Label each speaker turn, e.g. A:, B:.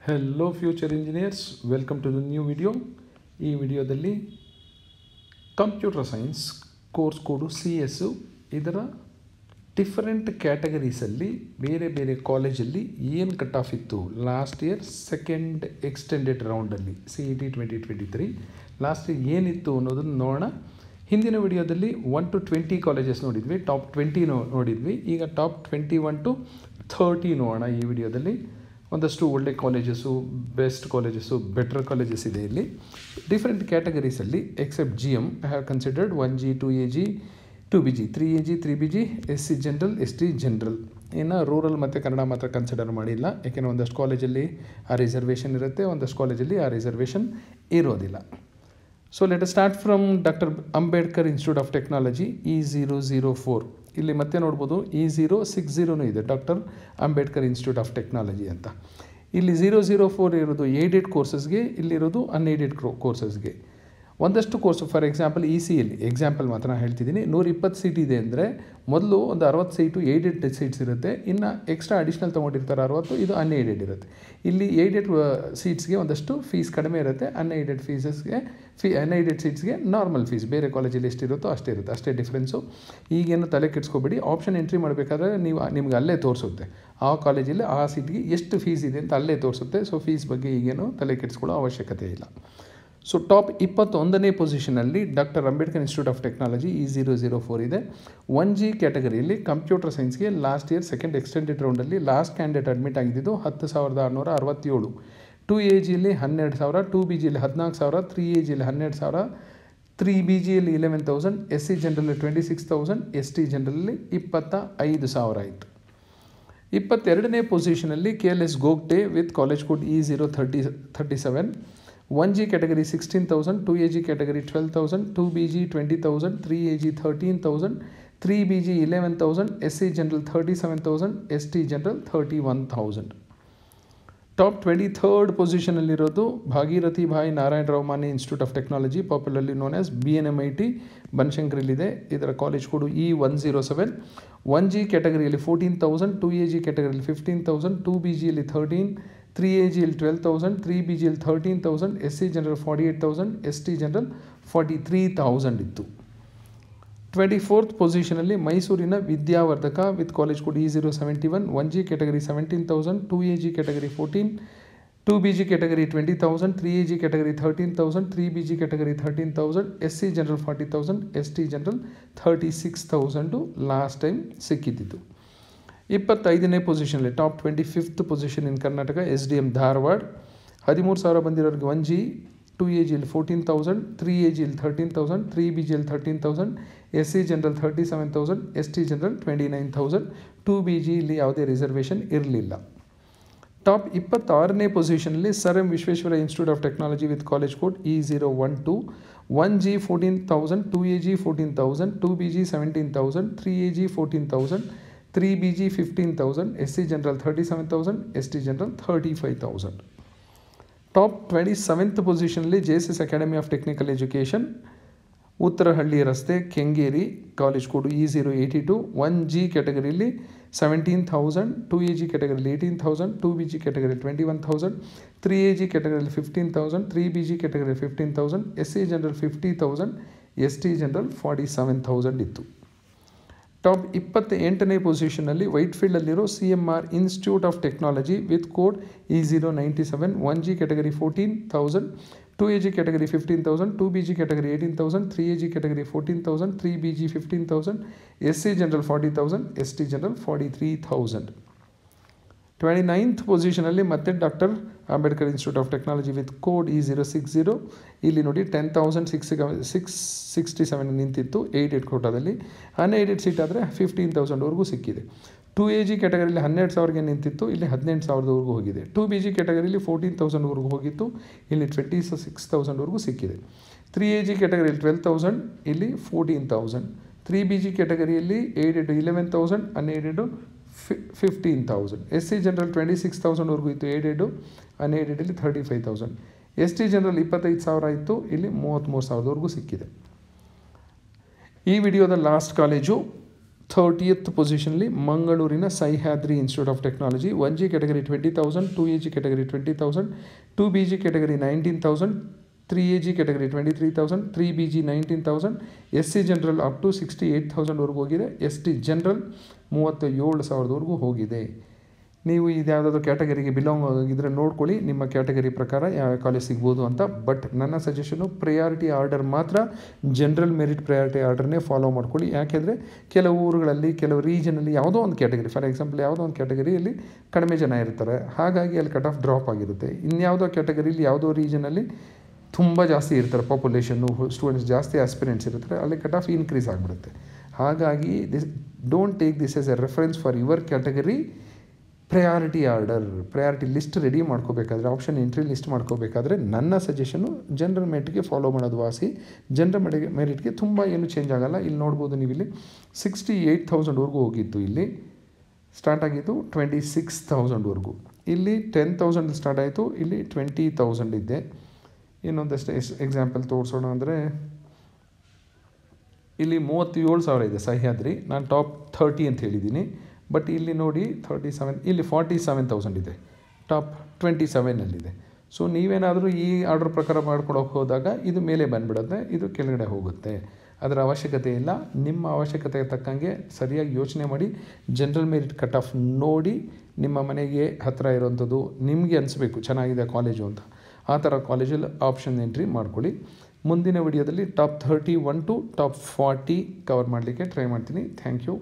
A: Hello future engineers, welcome to the new video. ಈ ವಿಡಿಯೋದಲ್ಲಿ computer science course code CS ಇದರ different ಕ್ಯಾಟಗರೀಸಲ್ಲಿ ಬೇರೆ ಬೇರೆ ಕಾಲೇಜಲ್ಲಿ ಏನು ಕಟ್ ಆಫ್ ಇತ್ತು ಲಾಸ್ಟ್ ಇಯರ್ ಸೆಕೆಂಡ್ ಎಕ್ಸ್ಟೆಂಡೆಡ್ ರೌಂಡಲ್ಲಿ CET 2023 ಲಾಸ್ಟ್ ಇಯರ್ ಏನಿತ್ತು ಅನ್ನೋದನ್ನು ನೋಡೋಣ. ಹಿಂದಿನ ವಿಡಿಯೋದಲ್ಲಿ 1 to 20 ಕಾಲೇಜಸ್ ನೋಡಿದ್ವಿ, ಟಾಪ್ 20 ನೋಡಿದ್ವಿ. ಈಗ ಟಾಪ್ 21 to 30 ನೋಡೋಣ. ಈ ವಿಡಿಯೋದಲ್ಲಿ ಒಂದಷ್ಟು ಒಳ್ಳೆ colleges, best colleges, better colleges ಇದೆ. ಇಲ್ಲಿ ಡಿಫ್ರೆಂಟ್ ಕ್ಯಾಟಗರೀಸಲ್ಲಿ except GM I have considered 1G 2AG 2BG 3AG 3BG SC general ST general. ಇನ್ನು ರೂರಲ್ ಮತ್ತು ಕನ್ನಡ ಮಾತ್ರ ಕನ್ಸಿಡರ್ ಮಾಡಿಲ್ಲ, ಯಾಕೆಂದರೆ ಒಂದಷ್ಟು ಕಾಲೇಜಲ್ಲಿ ಆ ರಿಸರ್ವೇಷನ್ ಇರುತ್ತೆ, ಒಂದಷ್ಟು ಕಾಲೇಜಲ್ಲಿ ಆ ರಿಸರ್ವೇಷನ್ ಇರೋದಿಲ್ಲ. So let us start from doctor Ambedkar institute of technology E004. ಇಲ್ಲಿ ಮತ್ತೆ ನೋಡ್ಬೋದು E060 ಇದೆ, doctor Ambedkar institute of technology ಅಂತ. ಇಲ್ಲಿ 004 ಇರೋದು ಏಡೆಡ್ ಕೋರ್ಸಸ್ಗೆ, ಇಲ್ಲಿರೋದು ಅನ್ಏಡೆಡ್ ಕೋರ್ಸಸ್ಗೆ. ಒಂದಷ್ಟು ಕೋರ್ಸು ಫಾರ್ ಎಕ್ಸಾಂಪಲ್ ECಯಲ್ಲಿ ಎಕ್ಸಾಂಪಲ್ ಮಾತ್ರ ಹೇಳ್ತಿದ್ದೀನಿ, 120 ಸೀಟ್ ಇದೆ ಅಂದರೆ ಮೊದಲು ಒಂದು 60 ಸೀಟು ಏಡೆಡ್ ಸೀಟ್ಸ್ ಇರುತ್ತೆ, ಇನ್ನು ಎಕ್ಸ್ಟ್ರಾ ಅಡಿಷ್ನಲ್ ತೊಗೊಂಡಿರ್ತಾರೆ 60, ಇದು ಅನ್ಏಡೆಡ್ ಇರುತ್ತೆ. ಇಲ್ಲಿ ಏಡೆಡ್ ಸೀಟ್ಸ್ಗೆ ಒಂದಷ್ಟು ಫೀಸ್ ಕಡಿಮೆ ಇರುತ್ತೆ, ಅನ್ಏಡೆಡ್ ಅನ್ಏಡೆಡ್ ಸೀಟ್ಸ್ಗೆ ನಾರ್ಮಲ್ ಫೀಸ್ ಬೇರೆ ಕಾಲೇಜಲ್ಲಿ ಎಷ್ಟಿರುತ್ತೋ ಅಷ್ಟೇ ಇರುತ್ತೆ, ಅಷ್ಟೇ ಡಿಫ್ರೆನ್ಸು. ಈಗೇನು ತಲೆ ಕೆಡಿಸ್ಕೋಬೇಡಿ, ಆಪ್ಷನ್ ಎಂಟ್ರಿ ಮಾಡಬೇಕಾದ್ರೆ ನಿಮ್ಗೆ ಅಲ್ಲೇ ತೋರಿಸುತ್ತೆ ಆ ಕಾಲೇಜಲ್ಲಿ ಆ ಸೀಟ್ಗೆ ಎಷ್ಟು ಫೀಸ್ ಇದೆ ಅಂತ ಅಲ್ಲೇ ತೋರಿಸುತ್ತೆ. ಸೊ ಫೀಸ್ ಬಗ್ಗೆ ಈಗೇನು ತಲೆ ಕೆಡಿಸ್ಕೊಳ್ಳೋ ಅವಶ್ಯಕತೆ ಇಲ್ಲ. ಸೊ ಟಾಪ್ 21ನೇ ಪೊಸಿಷನಲ್ಲಿ doctor Ambedkar institute of technology E004 ಇದೆ. 1G ಕ್ಯಾಟಗರಿಯಲ್ಲಿ ಕಂಪ್ಯೂಟರ್ ಸೈನ್ಸ್ಗೆ ಲಾಸ್ಟ್ ಇಯರ್ ಸೆಕೆಂಡ್ ಎಕ್ಸ್ಟೆಂಡೆಡ್ ರೌಂಡಲ್ಲಿ ಲಾಸ್ಟ್ ಕ್ಯಾಂಡಿಡೇಟ್ ಅಡ್ಮಿಟ್ ಆಗಿದ್ದು 10,667. 2AGಯಲ್ಲಿ 12,000, 2BGಯಲ್ಲಿ 14,000, 3AGಯಲ್ಲಿ 12,000, 3BGಯಲ್ಲಿ 11,000, SC ಜನರಲ್ಲಿ 26,000, ST ಜನರಲ್ಲಿ 25,000 ಆಯಿತು. 22ನೇ ಪೊಸಿಷನಲ್ಲಿ KLS Gogte with college code E037. 1G category 16,000, 2AG category 12,000, 2BG 20,000, 3AG 13,000, 3BG 11,000, SC general 37,000, ST general 31,000. Top 23rd ಪೊಸಿಷನಲ್ಲಿರೋದು Bhagirathi Bai Narayana Rao Mane institute of technology, popularly known as BNMIT ಬನಶಂಕರಿಲಿದೆ. ಇದರ ಕಾಲೇಜ್ ಕೋಡು E107. 1G ಕ್ಯಾಟಗರಿಯಲ್ಲಿ 14,000, 2AG ಕ್ಯಾಟಗರಿಯಲ್ಲಿ 15,000, 2BGಯಲ್ಲಿ 13, 3AGಯಲ್ಲಿ 12,000, 3BGಯಲ್ಲಿ 13,000, SC ಜನರಲ್ 48,000, ST ಜನರಲ್ 43,000 ಇತ್ತು. 24th ಪೊಸಿಷನಲ್ಲಿ ಮೈಸೂರಿನ Vidyavardhaka with college code E071. 1G category 17,000, 2AG category 14, 2BG category 20,000, 3AG category 13,000, 3BG category 13,000, SC general 40,000, ST general 36,000 last time ಸಿಕ್ಕಿದ್ದು. 25ನೇ ಪೊಸಿಷನಲ್ಲಿ top 25th position in Karnataka SDM Dharwad. 13,000 ಬಂದಿರೋರಿಗೆ 1G, 2AGಯಲ್ಲಿ 14,000, 3AGಯಲ್ಲಿ 13,000, 3BGಯಲ್ಲಿ 13,000, SC general 37,000, ST general 29,000, 2BG ಇಲ್ಲಿ ಯಾವುದೇ reservation ಇರಲಿಲ್ಲ. ಟಾಪ್ 26ನೇ ಪೊಸಿಷನಲ್ಲಿ sir M Vishweshwara institute of technology with college code E012. 1G 14,000, 2AG 14,000, 2BG 17,000, 3AG 14,000, 3BG 15,000, SC general 37,000, ST general 35,000. Top 27th ಪೊಸಿಷನಲ್ಲಿ JSS academy of technical education, Uttarahalli ರಸ್ತೆ, Kengeri, college code E082. 1G ಕ್ಯಾಟಗರಿಯಲ್ಲಿ 17,000, 2AG ಕ್ಯಾಟಗರಿಯಲ್ಲಿ 18,000, 2BG ಕ್ಯಾಟಗರಿಯಲ್ಲಿ 21,000, 3AG ಕ್ಯಾಟಗರಿಯಲ್ಲಿ 15,000, 3BG ಕ್ಯಾಟಗರಿಯಲ್ಲಿ 15,000, SC general 50,000, ST general 47,000 ಇತ್ತು. Top 28ನೇ ಪೊಸಿಷನಲ್ಲಿ ವೈಟ್ಫೀಲ್ಡಲ್ಲಿರೋ CMR institute of technology with code E097. 1G category 14,000, 2AG category 15,000, 2BG category 18,000, 3AG category 14,000, 3BG 15,000, SC general 40,000, ST general 43,000. 29th ಪೊಸಿಷನಲ್ಲಿ ಮತ್ತೆ doctor Ambedkar institute of technology with code E060. ಇಲ್ಲಿ ನೋಡಿ 10,667 ನಿಂತಿತ್ತು aided ಕೋಟಾದಲ್ಲಿ. Unaided seat ಆದರೆ 15,000ವರೆಗೂ ಸಿಕ್ಕಿದೆ. 2AG ಕ್ಯಾಟಗರಿಯಲ್ಲಿ 12,000ಗೆ ನಿಂತಿತ್ತು, ಇಲ್ಲಿ 18,000ವರೆಗೂ ಹೋಗಿದೆ. 2BG ಕ್ಯಾಟಗರಿಯಲ್ಲಿ 14,000ವರೆಗೂ ಹೋಗಿತ್ತು, ಇಲ್ಲಿ 26,000ವರೆಗೂ ಸಿಕ್ಕಿದೆ. 3AG ಕ್ಯಾಟಗರಿಯಲ್ಲಿ 12,000, ಇಲ್ಲಿ 14,000. 3BG ಕ್ಯಾಟಗರಿಯಲ್ಲಿ ಏಡೆಡ್ 11,000, ಅನ್ಏಡೆಡು 15,000. SC ಜನರಲ್ 26,000ವರೆಗೂ ಇತ್ತು ಏಡೆಡು, ಅನ್ಏಡೆಡಲ್ಲಿ 35,000. ST ಜನರಲ್ 25,000 ಇತ್ತು, ಇಲ್ಲಿ 33,000ವರೆಗೂ ಸಿಕ್ಕಿದೆ. ಈ ವಿಡಿಯೋದ ಲಾಸ್ಟ್ ಕಾಲೇಜು 30th ಪೊಸಿಷನಲ್ಲಿ ಮಂಗಳೂರಿನ Sahyadri institute of technology. 1G category 20,000, 2AG category 20,000, 2BG category 19,000, 3AG category 23,000, 3BG 19,000, SC general up to 68,000ವರೆಗೂ ಹೋಗಿದೆ, ST ಜನರಲ್ 37,000ವರೆಗೂ ಹೋಗಿದೆ. ನೀವು ಇದ್ಯಾವುದಾದ್ರು ಕ್ಯಾಟಗರಿಗೆ ಬಿಲಾಂಗ್ ಆಗಿದ್ದರೆ ನೋಡ್ಕೊಳ್ಳಿ, ನಿಮ್ಮ ಕ್ಯಾಟಗರಿ ಪ್ರಕಾರ ಯಾವ ಕಾಲೇಜ್ ಸಿಗ್ಬೋದು ಅಂತ. ಬಟ್ ನನ್ನ ಸಜೆಷನು ಪ್ರಯಾರಿಟಿ ಆರ್ಡರ್ ಮಾತ್ರ, ಜನರಲ್ ಮೆರಿಟ್ ಪ್ರಯಾರಿಟಿ ಆರ್ಡರ್ನೇ ಫಾಲೋ ಮಾಡ್ಕೊಳ್ಳಿ. ಯಾಕೆಂದರೆ ಕೆಲವು ಊರುಗಳಲ್ಲಿ, ಕೆಲವು ರೀಜನಲ್ಲಿ ಯಾವುದೋ ಒಂದು ಕ್ಯಾಟಗರಿ, ಫಾರ್ ಎಕ್ಸಾಂಪಲ್ ಯಾವುದೋ ಒಂದು ಕ್ಯಾಟಗರಿಯಲ್ಲಿ ಕಡಿಮೆ ಜನ ಇರ್ತಾರೆ, ಹಾಗಾಗಿ ಅಲ್ಲಿ ಕಟ್ ಆಫ್ ಡ್ರಾಪ್ ಆಗಿರುತ್ತೆ. ಇನ್ಯಾವುದೋ ಕ್ಯಾಟಗರಿಲಿ ಯಾವುದೋ ರೀಜನಲ್ಲಿ ತುಂಬ ಜಾಸ್ತಿ ಇರ್ತಾರೆ, ಪಾಪ್ಯುಲೇಷನ್ನು, ಸ್ಟೂಡೆಂಟ್ಸ್ ಜಾಸ್ತಿ ಆಸ್ಪಿರೆಂಟ್ಸ್ ಇರ್ತಾರೆ, ಅಲ್ಲಿ ಕಟ್ ಆಫ್ ಇನ್ಕ್ರೀಸ್ ಆಗಿಬಿಡುತ್ತೆ. ಹಾಗಾಗಿ don't take this as a reference for your category. Priority order, priority list ready ಮಾಡ್ಕೋಬೇಕಾದ್ರೆ, ಆಪ್ಷನ್ ಎಂಟ್ರಿ ಲಿಸ್ಟ್ ಮಾಡ್ಕೋಬೇಕಾದ್ರೆ ನನ್ನ ಸಜೆಷನು ಜನರಲ್ ಮೆರಿಟ್ಗೆ ಫಾಲೋ ಮಾಡೋದು ವಾಸಿ. ಜನರಲ್ ಮೆರಿಟ್ಗೆ ತುಂಬ ಏನು ಚೇಂಜ್ ಆಗೋಲ್ಲ. ಇಲ್ಲಿ ನೋಡ್ಬೋದು ನೀವು, ಇಲ್ಲಿ 68,000ವರೆಗೂ ಹೋಗಿತ್ತು, ಇಲ್ಲಿ ಸ್ಟಾರ್ಟ್ ಆಗಿತ್ತು 26,000ವರೆಗೂ. ಇಲ್ಲಿ 10,000 ಸ್ಟಾರ್ಟ್ ಆಯಿತು, ಇಲ್ಲಿ 20,000 ಇದೆ. ಇನ್ನೊಂದಷ್ಟು ಎಕ್ಸಾಂಪಲ್ ತೋರಿಸೋಣ ಅಂದರೆ, ಇಲ್ಲಿ 37,000 ಇದೆ ಸಹ್ಯಾದ್ರಿ. ನಾನು ಟಾಪ್ 30 ಅಂತ ಹೇಳಿದ್ದೀನಿ. ಬಟ್ ಇಲ್ಲಿ ನೋಡಿ 37, ಇಲ್ಲಿ 47,000 ಇದೆ, ಟಾಪ್ 27ನಲ್ಲಿದೆ. ಸೊ ನೀವೇನಾದರೂ ಈ ಆರ್ಡರ್ ಪ್ರಕಾರ ಮಾಡ್ಕೊಳಕ್ಕೆ ಹೋದಾಗ ಇದು ಮೇಲೆ ಬಂದುಬಿಡುತ್ತೆ, ಇದು ಕೆಳಗಡೆ ಹೋಗುತ್ತೆ. ಅದರ ಅವಶ್ಯಕತೆ ಇಲ್ಲ. ನಿಮ್ಮ ಅವಶ್ಯಕತೆಗೆ ತಕ್ಕಂಗೆ ಸರಿಯಾಗಿ ಯೋಚನೆ ಮಾಡಿ, ಜನರಲ್ ಮೆರಿಟ್ ಕಟ್ ಆಫ್ ನೋಡಿ, ನಿಮ್ಮ ಮನೆಗೆ ಹತ್ತಿರ ಇರೋವಂಥದ್ದು ನಿಮಗೆ ಅನಿಸ್ಬೇಕು ಚೆನ್ನಾಗಿದೆ ಕಾಲೇಜು ಅಂತ, ಆ ಥರ ಕಾಲೇಜಲ್ಲಿ ಆಪ್ಷನ್ ಎಂಟ್ರಿ ಮಾಡ್ಕೊಳ್ಳಿ. ಮುಂದಿನ ವಿಡಿಯೋದಲ್ಲಿ ಟಾಪ್ 31 ಟು ಟಾಪ್ 40 ಕವರ್ ಮಾಡಲಿಕ್ಕೆ ಟ್ರೈ ಮಾಡ್ತೀನಿ. Thank you.